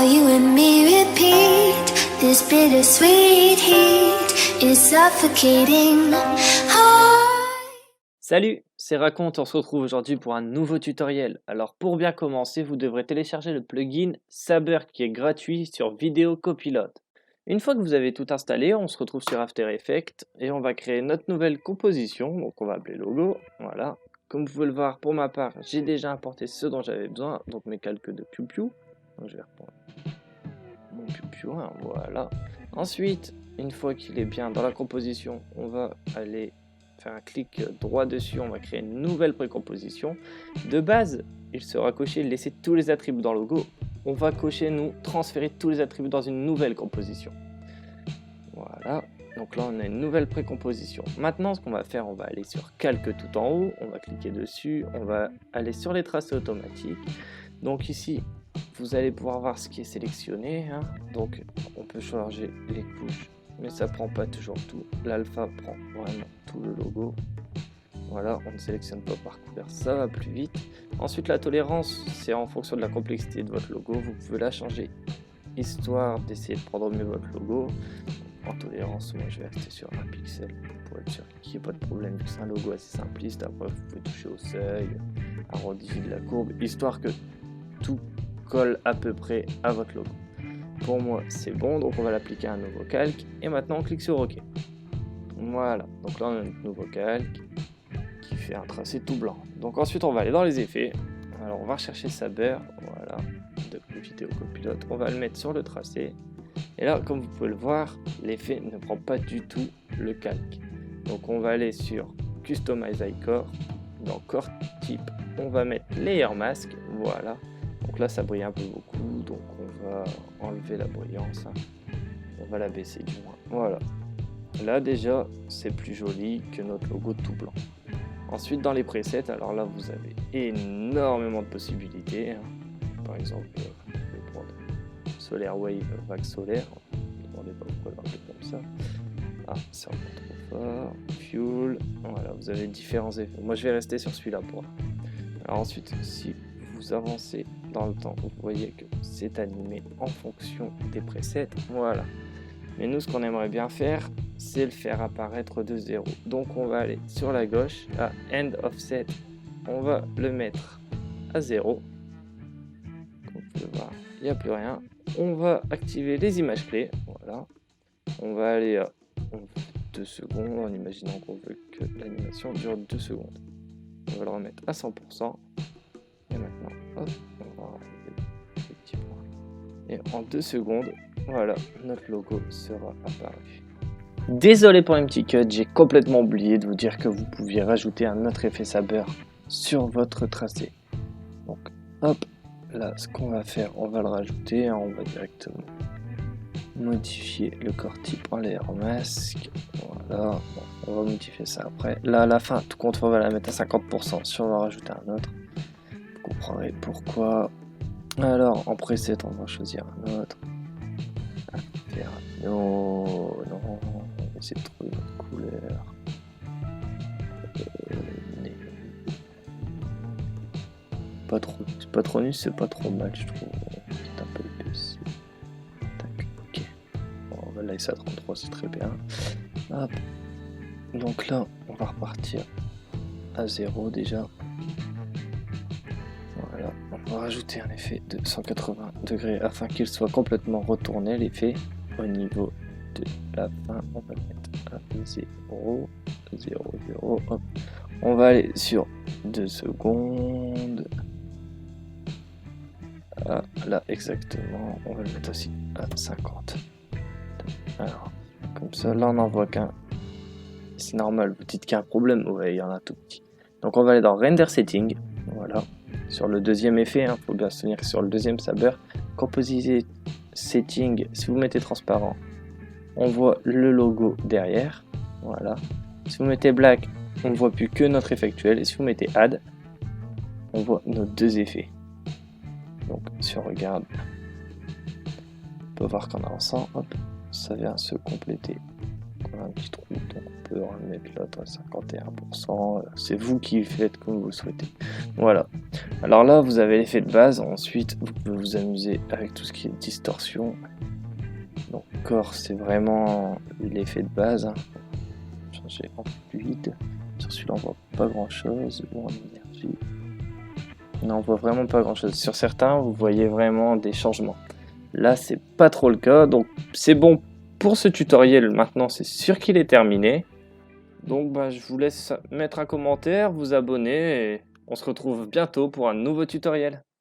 you and me repeat. This bittersweet heat is suffocating. Salut, c'est Raconte, on se retrouve aujourd'hui pour un nouveau tutoriel. Alors pour bien commencer, vous devrez télécharger le plugin Saber qui est gratuit sur Vidéo Copilot. Une fois que vous avez tout installé, on se retrouve sur After Effects et on va créer notre nouvelle composition, donc on va appeler logo, voilà. Comme vous pouvez le voir, pour ma part, j'ai déjà importé ce dont j'avais besoin, donc mes calques de PewPew. Donc je vais reprendre mon PewPew, hein, voilà. Ensuite, une fois qu'il est bien dans la composition, on va aller faire un clic droit dessus, on va créer une nouvelle précomposition. De base, il sera coché laisser tous les attributs dans le logo. On va cocher nous transférer tous les attributs dans une nouvelle composition. Voilà, donc là on a une nouvelle précomposition. Maintenant ce qu'on va faire, on va aller sur calque tout en haut, on va cliquer dessus, on va aller sur les tracés automatiques. Donc ici, vous allez pouvoir voir ce qui est sélectionné, hein. Donc on peut changer les couches, mais ça prend pas toujours tout. L'alpha prend vraiment tout le logo. Voilà, on ne sélectionne pas par couleur, ça va plus vite. Ensuite la tolérance, c'est en fonction de la complexité de votre logo, vous pouvez la changer, histoire d'essayer de prendre mieux votre logo. En tolérance, moi je vais rester sur 1 pixel pour être sûr qu'il n'y ait pas de problème, vu que c'est un logo assez simpliste. Après vous pouvez toucher au seuil, arrondir de la courbe, histoire que tout colle à peu près à votre logo. Pour moi c'est bon, donc on va l'appliquer à un nouveau calque et maintenant on clique sur OK. Voilà, donc là on a notre nouveau calque qui fait un tracé tout blanc. Donc ensuite on va aller dans les effets. Alors on va rechercher Saber, voilà, de Vidéo Copilot, on va le mettre sur le tracé. Et là, comme vous pouvez le voir, l'effet ne prend pas du tout le calque. Donc on va aller sur Customize Icon, dans Core Type, on va mettre Layer Mask, voilà. Donc là ça brille un peu beaucoup, donc on va enlever la brillance, hein. On va la baisser du moins, voilà. Là déjà c'est plus joli que notre logo tout blanc. Ensuite dans les presets, alors là vous avez énormément de possibilités, hein. Par exemple, je vais prendre Solar Wave, vague solaire, ne demandez pas pourquoi il est comme ça. Ah, c'est encore trop fort. Fuel, voilà, vous avez différents effets. Moi je vais rester sur celui-là pour là. Alors ensuite, si vous avancez dans le temps, vous voyez que c'est animé en fonction des presets, voilà. Mais nous, ce qu'on aimerait bien faire, c'est le faire apparaître de 0. Donc on va aller sur la gauche, à End Offset, on va le mettre à 0. Comme vous pouvez voir, il n'y a plus rien. On va activer les images clés, voilà. On va aller à 2 secondes, en imaginant qu'on veut que l'animation dure 2 secondes. On va le remettre à 100%. Et maintenant, hop, on va enlever les petits points. Et en 2 secondes, voilà, notre logo sera apparu. Désolé pour un petit cut, j'ai complètement oublié de vous dire que vous pouviez rajouter un autre effet Saber sur votre tracé. Donc, hop, là, ce qu'on va faire, on va le rajouter, hein, on va directement modifier le corps type en layer mask. Voilà, bon, on va modifier ça après. Là, à la fin, tout compte, on va la mettre à 50%. Si on va rajouter un autre, vous comprendrez pourquoi. Alors, en preset, on va choisir un autre. Non, on va essayer de trouver notre couleur. Pas trop nu, c'est pas trop mal, je trouve. C'est un peu épaissé. Tac, ok. Bon, on va le laisser à 33, c'est très bien. Hop. Donc là, on va repartir à 0 déjà. Voilà, on va rajouter un effet de 180 degrés afin qu'il soit complètement retourné, l'effet au niveau de la fin. On va le mettre à 0, 0, 0. Hop. On va aller sur 2 secondes. Ah, là exactement, on va le mettre aussi à 50. Alors, comme ça, là on n'en voit qu'un. C'est normal, vous dites qu'il y a un problème, vous voyez, il y en a tout petit. Donc on va aller dans Render Setting, voilà. Sur le deuxième effet, il faut bien se tenir sur le deuxième Saber. Composite Setting, si vous mettez transparent, on voit le logo derrière, voilà. Si vous mettez Black, on ne voit plus que notre effectuel. Et si vous mettez Add, on voit nos deux effets. Donc si on regarde, on peut voir qu'en avançant, hop, ça vient se compléter. On a un petit trou, donc on peut remettre l'autre à 51%. C'est vous qui faites comme vous le souhaitez. Voilà. Alors là, vous avez l'effet de base. Ensuite, vous pouvez vous amuser avec tout ce qui est distorsion. Donc corps, c'est vraiment l'effet de base, hein. Changer en fluide. Sur celui-là, on voit pas grand-chose. Ou en énergie. Non, on voit vraiment pas grand-chose. Sur certains, vous voyez vraiment des changements. Là, c'est pas trop le cas. Donc c'est bon pour ce tutoriel. Maintenant, c'est sûr qu'il est terminé. Donc bah, je vous laisse mettre un commentaire, vous abonner et on se retrouve bientôt pour un nouveau tutoriel.